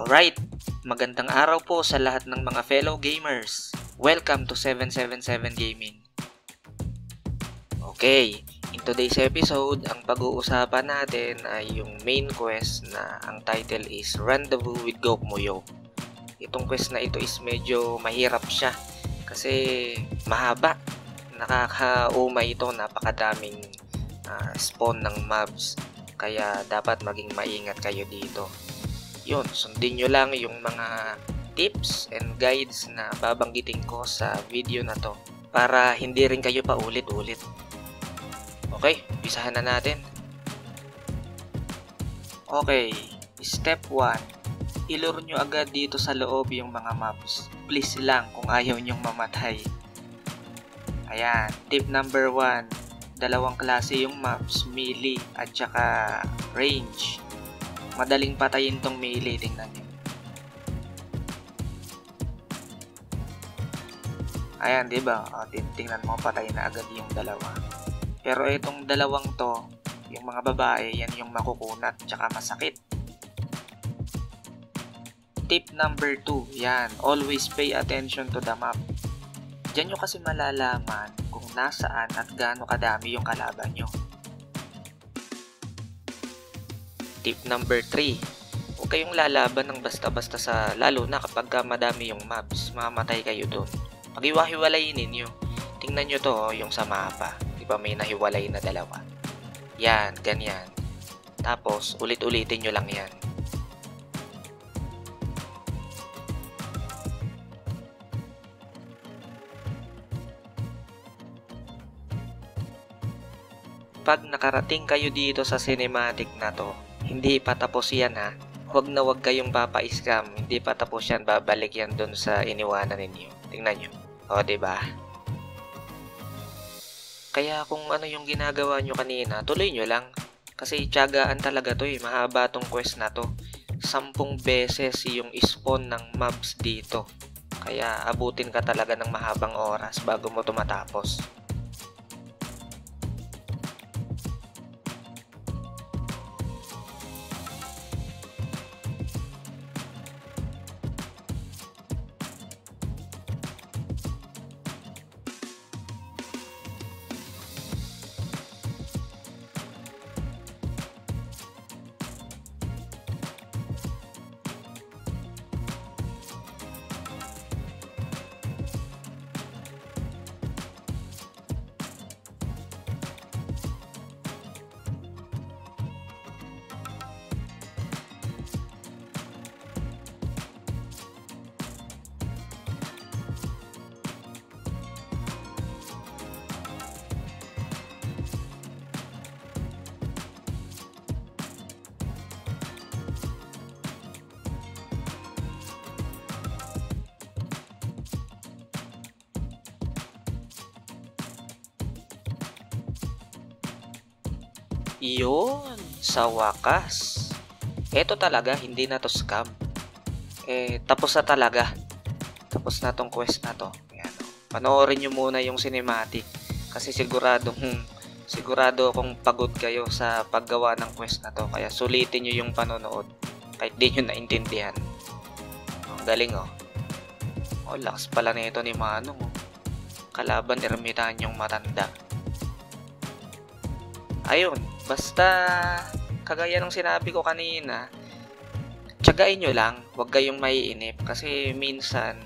Alright, magandang araw po sa lahat ng mga fellow gamers. Welcome to 777 Gaming. Okay, in today's episode, ang pag-uusapan natin ay yung main quest na ang title is Rendezvous with Gokmuyo. Itong quest na ito is medyo mahirap siya kasi mahaba. Nakakaumay ito, napakadaming spawn ng mobs. Kaya dapat maging maingat kayo dito. Yun, sundin nyo lang yung mga tips and guides na babanggitin ko sa video na to para hindi rin kayo pa ulit-ulit. Okay, umpisahan na natin. Okay, step 1. Iluro nyo agad dito sa loob yung mga mobs. Please lang kung ayaw nyong mamatay. Ayan, tip number 1. Dalawang klase yung mobs, melee at saka range. Madaling patayin tong melee, tingnan nyo. Ayan, diba? O, tingnan mo, patay na agad yung dalawa. Pero itong dalawang to, yung mga babae, yan yung makukunat, tsaka masakit. Tip number 2, yan, always pay attention to the map. Diyan nyo kasi malalaman kung nasaan at gaano kadami yung kalaban nyo. Tip number 3, huwag kayong lalaban ng basta-basta lalo na kapag madami yung mobs, mamatay kayo doon. Pag-iwahiwalayin ninyo, tingnan nyo to yung sa mapa, di ba may nahiwalay na dalawa. Yan, ganyan. Tapos, ulit-ulitin nyo lang yan. Pag nakarating kayo dito sa cinematic na to, hindi pa tapos yan ha. Huwag na huwag kayong papa-scam. Hindi pa tapos yan, babalik yan dun sa iniwanan ninyo. Tingnan nyo. O, diba? Kaya kung ano yung ginagawa nyo kanina, tuloy nyo lang. Kasi tiyagaan talaga to eh. Mahaba tong quest na to. 10 beses yung spawn ng mobs dito. Kaya abutin ka talaga ng mahabang oras bago mo to matapos. Iyon, sa wakas. Eto talaga, hindi na to scam. Tapos na talaga. Tapos na tong quest na to. Ayan, panoorin nyo muna yung cinematic. Kasi sigurado akong pagod kayo sa paggawa ng quest na to. Kaya sulitin nyo yung panonood. Kahit di nyo naintindihan. Ang galing oh. Oh, lakas pala nito ni Manong oh. Kalaban ermitan yung matanda. Ayun, basta kagaya ng sinabi ko kanina, tiyagain nyo lang, huwag kayong maiinip kasi minsan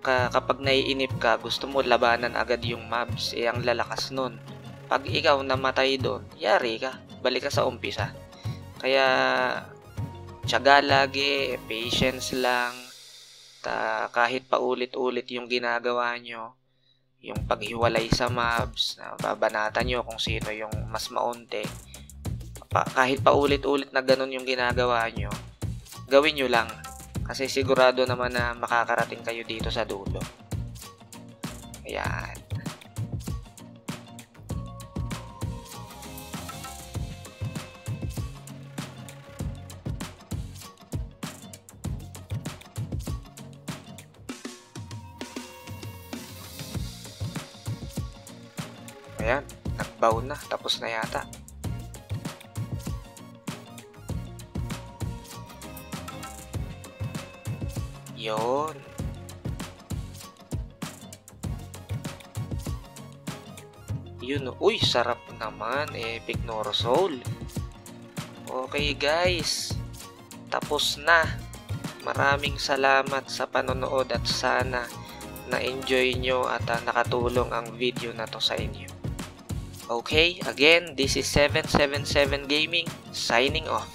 kapag naiinip ka, gusto mo labanan agad yung mobs, ang lalakas nun. Pag ikaw namatay doon, yari ka, balik ka sa umpisa. Kaya tiyaga lagi, patience lang, kahit paulit-ulit yung ginagawa nyo. Yung paghiwalay sa mobs, babanatan nyo kung sino yung mas maunti. Kahit paulit-ulit na ganun yung ginagawa nyo, gawin nyo lang. Kasi sigurado naman na makakarating kayo dito sa dulo. Ayan. Ayan, nag-bow na, tapos na yata. Yon. Yun. Uy, sarap naman. Epic Noro Soul. Okay guys. Tapos na. Maraming salamat sa panonood at sana na-enjoy nyo at nakatulong ang video na to sa inyo. Okay, again, this is 777 Gaming signing off.